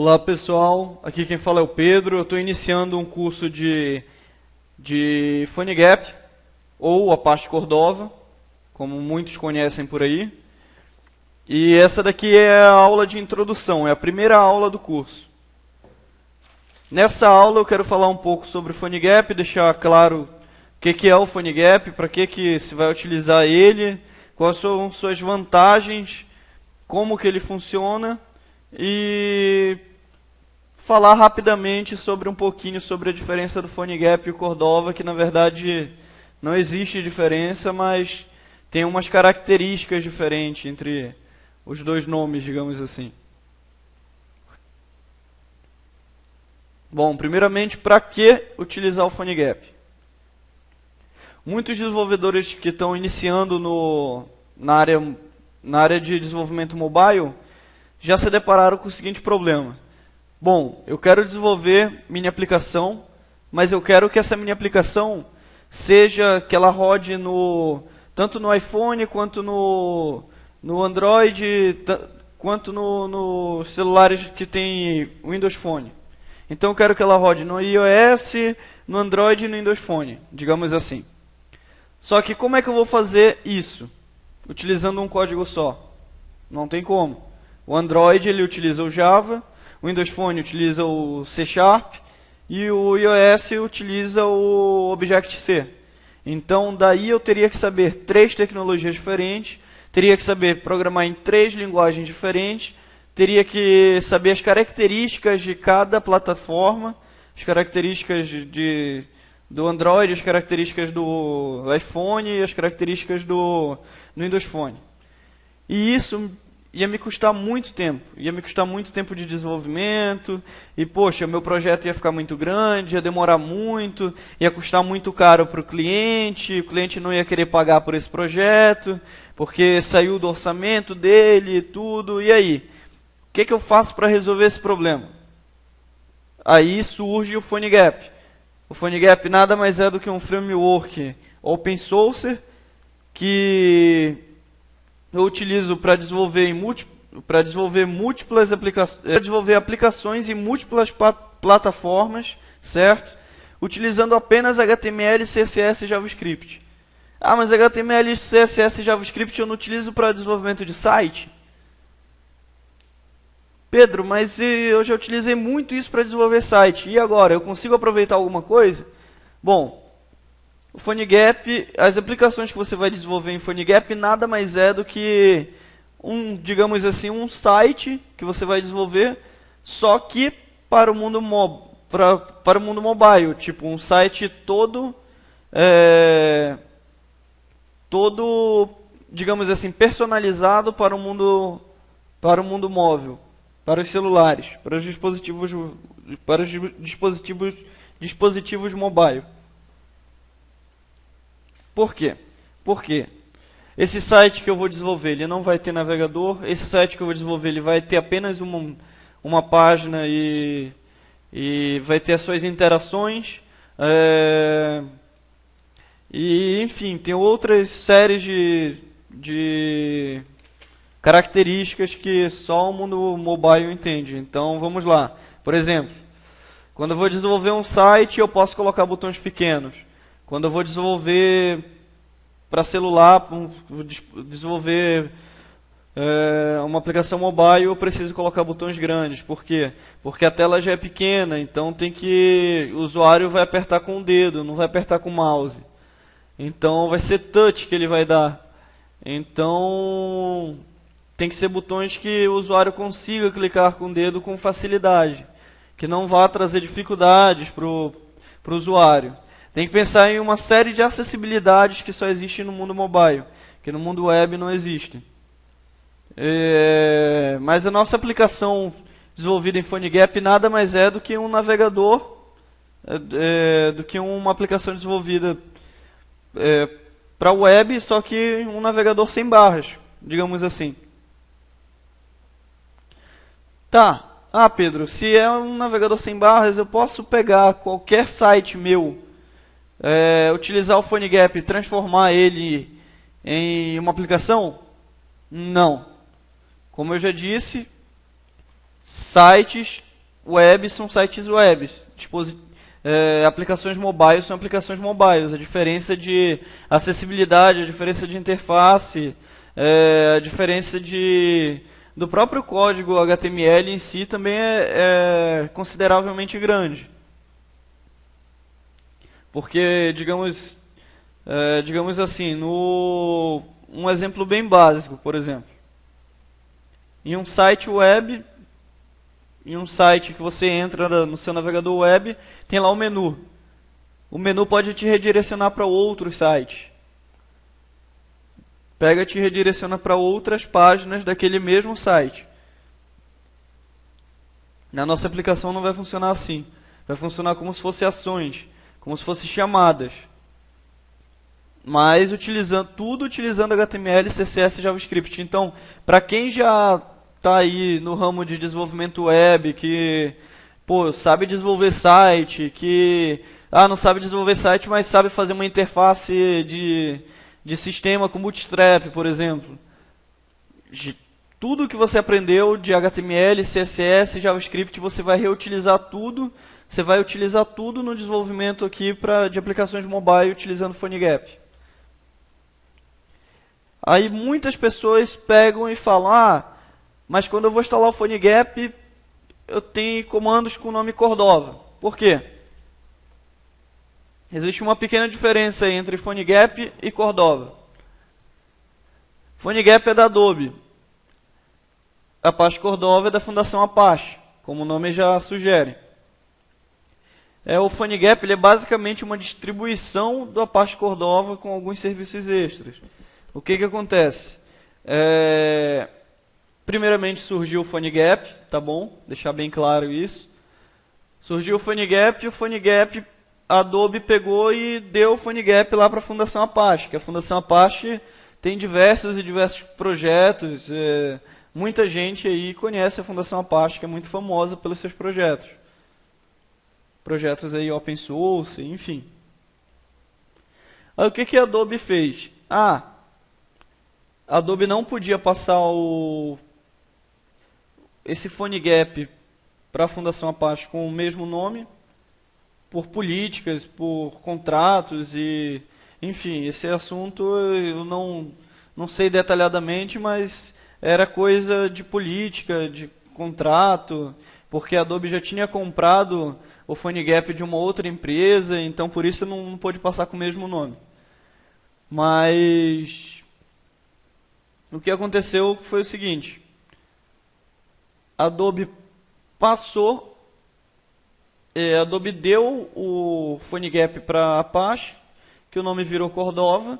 Olá pessoal, aqui quem fala é o Pedro. Eu estou iniciando um curso de PhoneGap ou Apache Cordova, como muitos conhecem por aí. E essa daqui é a aula de introdução, é a primeira aula do curso. Nessa aula eu quero falar um pouco sobre o PhoneGap, deixar claro o que é o PhoneGap, para que se vai utilizar ele, quais são suas vantagens, como que ele funciona e falar rapidamente sobre um pouquinho sobre a diferença do PhoneGap e o Cordova, que na verdade não existe diferença, mas tem umas características diferentes entre os dois nomes, digamos assim. Bom, primeiramente, para que utilizar o PhoneGap? Muitos desenvolvedores que estão iniciando na área de desenvolvimento mobile já se depararam com o seguinte problema. Bom, eu quero desenvolver minha aplicação, mas eu quero que essa minha aplicação seja que ela rode tanto no iPhone quanto no Android, quanto nos celulares que tem Windows Phone. Então eu quero que ela rode no iOS, no Android e no Windows Phone, digamos assim. Só que como é que eu vou fazer isso? Utilizando um código só? Não tem como. O Android ele utiliza o Java, o Windows Phone utiliza o C# e o iOS utiliza o Objective-C. Então, daí eu teria que saber 3 tecnologias diferentes, teria que saber programar em 3 linguagens diferentes, teria que saber as características de cada plataforma, as características do Android, as características do iPhone e as características do Windows Phone. E isso ia me custar muito tempo, de desenvolvimento, e poxa, meu projeto ia ficar muito grande, ia demorar muito, ia custar muito caro para o cliente não ia querer pagar por esse projeto, porque saiu do orçamento dele e tudo, e aí? O que eu faço para resolver esse problema? Aí surge o PhoneGap. O PhoneGap nada mais é do que um framework open source que eu utilizo para desenvolver múltiplas aplicações em múltiplas plataformas, certo? Utilizando apenas HTML, CSS e JavaScript. Ah, mas HTML, CSS e JavaScript eu não utilizo para desenvolvimento de site? Pedro, mas eu já utilizei muito isso para desenvolver site. E agora, eu consigo aproveitar alguma coisa? Bom, o PhoneGap, as aplicações que você vai desenvolver em PhoneGap nada mais é do que digamos assim, um site que você vai desenvolver, só que para o mundo para o mundo mobile, tipo um site todo, digamos assim, personalizado para o mundo móvel, para os celulares, para os dispositivos mobile. Por quê? Porque esse site que eu vou desenvolver, ele não vai ter navegador. Esse site que eu vou desenvolver, ele vai ter apenas uma página e vai ter as suas interações. E, enfim, tem outras séries de características que só o mundo mobile entende. Então, vamos lá. Por exemplo, quando eu vou desenvolver um site, eu posso colocar botões pequenos. Quando eu vou desenvolver para celular, desenvolver uma aplicação mobile, eu preciso colocar botões grandes. Por quê? Porque a tela já é pequena, então o usuário vai apertar com o dedo, não vai apertar com o mouse. Então vai ser touch que ele vai dar. Então tem que ser botões que o usuário consiga clicar com o dedo com facilidade, que não vá trazer dificuldades para o usuário. Tem que pensar em uma série de acessibilidades que só existem no mundo mobile, que no mundo web não existem. Mas a nossa aplicação desenvolvida em PhoneGap nada mais é do que um navegador, do que uma aplicação desenvolvida para web, só que um navegador sem barras, digamos assim. Tá. Ah, Pedro, se é um navegador sem barras, eu posso pegar qualquer site meu, utilizar o PhoneGap e transformar ele em uma aplicação? Não. Como eu já disse, sites web são sites web. Aplicações mobile são aplicações mobiles. A diferença de acessibilidade, a diferença de interface, a diferença do próprio código HTML em si também é consideravelmente grande. Porque, digamos assim, um exemplo bem básico, por exemplo. Em um site web, em um site que você entra no seu navegador web, tem lá o menu. O menu pode te redirecionar para outros sites. Te redireciona para outras páginas daquele mesmo site. Na nossa aplicação não vai funcionar assim. Vai funcionar como se fossem ações, como se fossem chamadas. Mas utilizando HTML, CSS e JavaScript. Então, para quem já está aí no ramo de desenvolvimento web, que sabe desenvolver site, não sabe desenvolver site, mas sabe fazer uma interface de sistema com Bootstrap, por exemplo. Tudo que você aprendeu de HTML, CSS, JavaScript, você vai reutilizar tudo. Você vai utilizar tudo no desenvolvimento aqui de aplicações mobile utilizando PhoneGap. Aí muitas pessoas pegam e falam, mas quando eu vou instalar o PhoneGap, eu tenho comandos com o nome Cordova. Por quê? Existe uma pequena diferença entre PhoneGap e Cordova. PhoneGap é da Adobe. Apache Cordova é da Fundação Apache, como o nome já sugere. O PhoneGap ele é basicamente uma distribuição do Apache Cordova com alguns serviços extras. O que acontece? Primeiramente surgiu o PhoneGap, tá bom? Deixar bem claro isso. Surgiu o PhoneGap e o PhoneGap a Adobe pegou e deu o PhoneGap lá para a Fundação Apache, que a Fundação Apache tem diversos projetos. Muita gente aí conhece a Fundação Apache, que é muito famosa pelos seus projetos. Projetos aí open source, enfim. Aí o que a Adobe fez? A Adobe não podia passar esse PhoneGap para a Fundação Apache com o mesmo nome, por políticas, por contratos e, enfim, esse assunto eu não sei detalhadamente, mas era coisa de política, de contrato, porque a Adobe já tinha comprado o PhoneGap de uma outra empresa, então por isso não pôde passar com o mesmo nome. Mas o que aconteceu foi o seguinte: a Adobe Adobe deu o PhoneGap para a Apache, que o nome virou Cordova,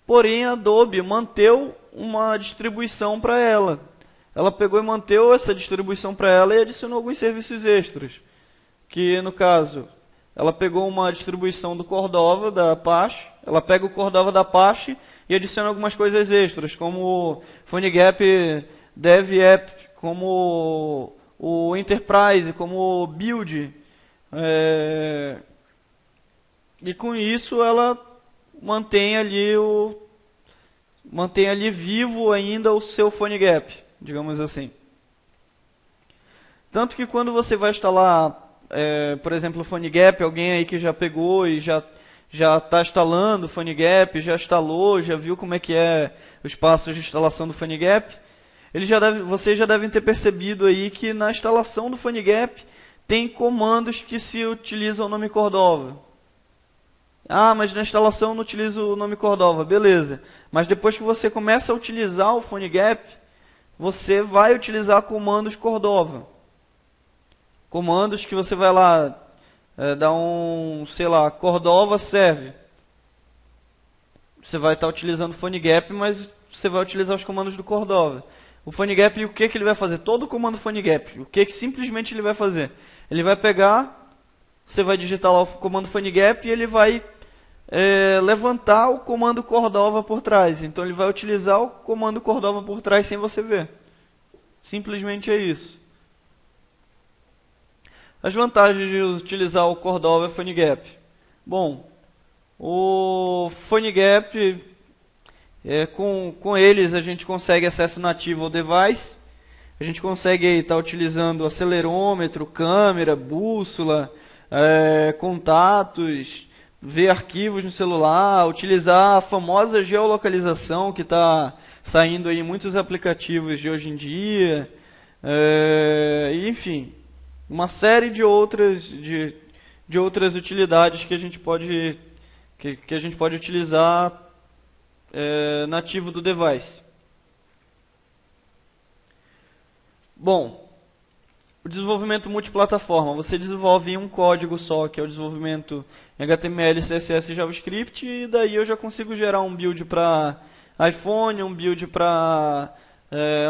porém a Adobe manteve uma distribuição para ela. Ela pegou e manteve essa distribuição para ela e adicionou alguns serviços extras. Que, no caso, ela pegou uma distribuição do Cordova da Apache, ela pega o Cordova da Apache e adiciona algumas coisas extras, como o PhoneGap Dev App, como o Enterprise, como o Build. E com isso ela mantém ali vivo ainda o seu PhoneGap, digamos assim. Tanto que quando você vai instalar, por exemplo, o PhoneGap, alguém aí que já pegou e já está instalando o PhoneGap, já instalou, já viu como é que é os passos de instalação do PhoneGap, vocês já devem ter percebido aí que na instalação do PhoneGap tem comandos que se utilizam o nome Cordova. Mas na instalação não utiliza o nome Cordova, beleza. Mas depois que você começa a utilizar o PhoneGap, você vai utilizar comandos Cordova. Comandos que você vai lá, dar Cordova serve. Você vai estar utilizando o PhoneGap, mas você vai utilizar os comandos do Cordova. O PhoneGap, o que ele vai fazer? Todo o comando PhoneGap, o que simplesmente ele vai fazer? Ele vai pegar, você vai digitar lá o comando PhoneGap e ele vai levantar o comando Cordova por trás. Então ele vai utilizar o comando Cordova por trás sem você ver. Simplesmente é isso. As vantagens de utilizar o Cordova e o PhoneGap. Bom, o PhoneGap, com eles a gente consegue acesso nativo ao device. A gente consegue estar utilizando acelerômetro, câmera, bússola, contatos, ver arquivos no celular, utilizar a famosa geolocalização que está saindo aí em muitos aplicativos de hoje em dia, enfim, uma série de outras utilidades que a gente pode que a gente pode utilizar nativo do device. Bom, o desenvolvimento multiplataforma, você desenvolve em um código só, que é o desenvolvimento em HTML, CSS e JavaScript, e daí eu já consigo gerar um build para iPhone, um build para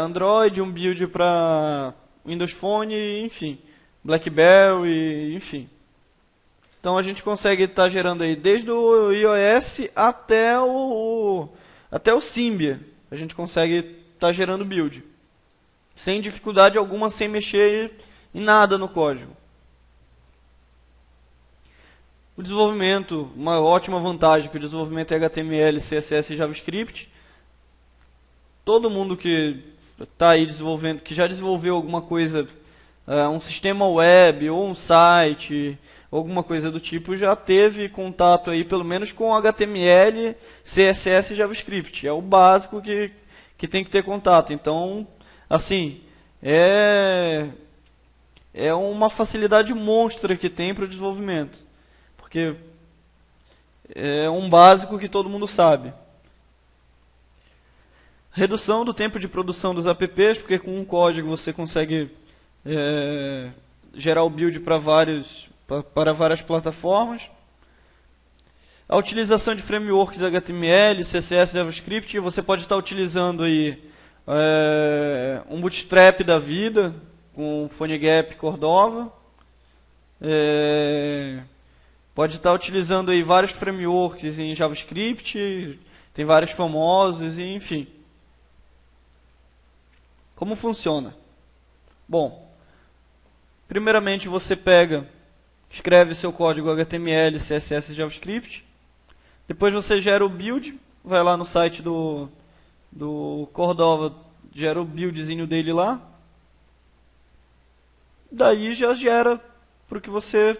Android, um build para Windows Phone, enfim, BlackBerry, enfim. Então a gente consegue estar gerando aí desde o iOS até o Symbian. A gente consegue estar gerando build. Sem dificuldade alguma, sem mexer em nada no código. O desenvolvimento, uma ótima vantagem que o desenvolvimento é HTML, CSS e JavaScript. Todo mundo que está aí desenvolvendo, que já desenvolveu alguma coisa, um sistema web ou um site, alguma coisa do tipo, já teve contato aí pelo menos com HTML, CSS e JavaScript. É o básico que tem que ter contato. Então, assim, é uma facilidade monstra que tem para o desenvolvimento, porque é um básico que todo mundo sabe. Redução do tempo de produção dos apps, porque com um código você consegue gerar o build para várias plataformas. A utilização de frameworks HTML, CSS, JavaScript, você pode estar utilizando aí um Bootstrap da vida, com PhoneGap, Cordova. Pode estar utilizando aí vários frameworks em JavaScript, tem vários famosos, enfim. Como funciona? Bom, primeiramente você escreve seu código HTML, CSS e JavaScript. Depois você gera o build, vai lá no site do Cordova, gera o buildzinho dele lá. Daí já gera para o que você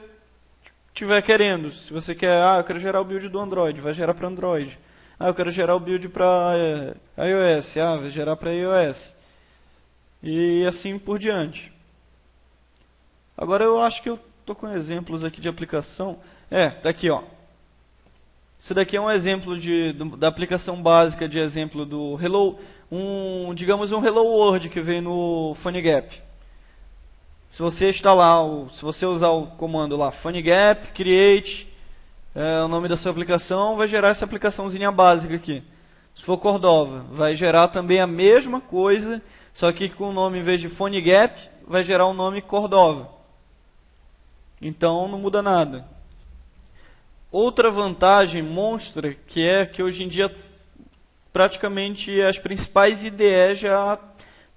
estiver querendo. Se você quer, eu quero gerar o build do Android, vai gerar para Android. Eu quero gerar o build para iOS, vai gerar para iOS. E assim por diante. Agora eu acho que eu estou com exemplos aqui de aplicação. Tá aqui, ó. Esse daqui é um exemplo da aplicação básica de exemplo do digamos um Hello World que vem no PhoneGap. Se você se você usar o comando lá, PhoneGap, create, o nome da sua aplicação, vai gerar essa aplicaçãozinha básica aqui. Se for Cordova, vai gerar também a mesma coisa, só que com o nome, em vez de PhoneGap, vai gerar o nome Cordova. Então não muda nada. Outra vantagem monstra que é que hoje em dia praticamente as principais IDEs já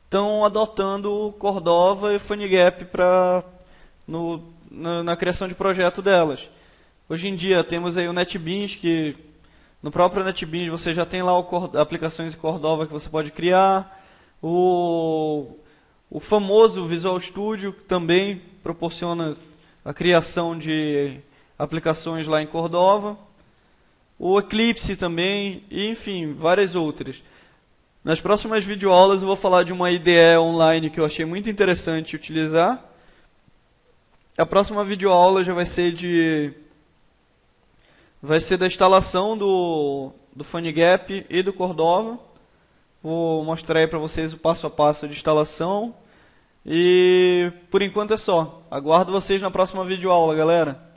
estão adotando Cordova e PhoneGap na criação de projeto delas. Hoje em dia temos aí o NetBeans, que no próprio NetBeans você já tem lá aplicações de Cordova que você pode criar. O famoso Visual Studio também proporciona a criação de aplicações lá em Cordova. O Eclipse também, e, enfim, várias outras. Nas próximas videoaulas eu vou falar de uma IDE online que eu achei muito interessante utilizar. A próxima videoaula já vai ser da instalação do PhoneGap e do Cordova. Vou mostrar aí para vocês o passo a passo de instalação. E por enquanto é só. Aguardo vocês na próxima videoaula, galera.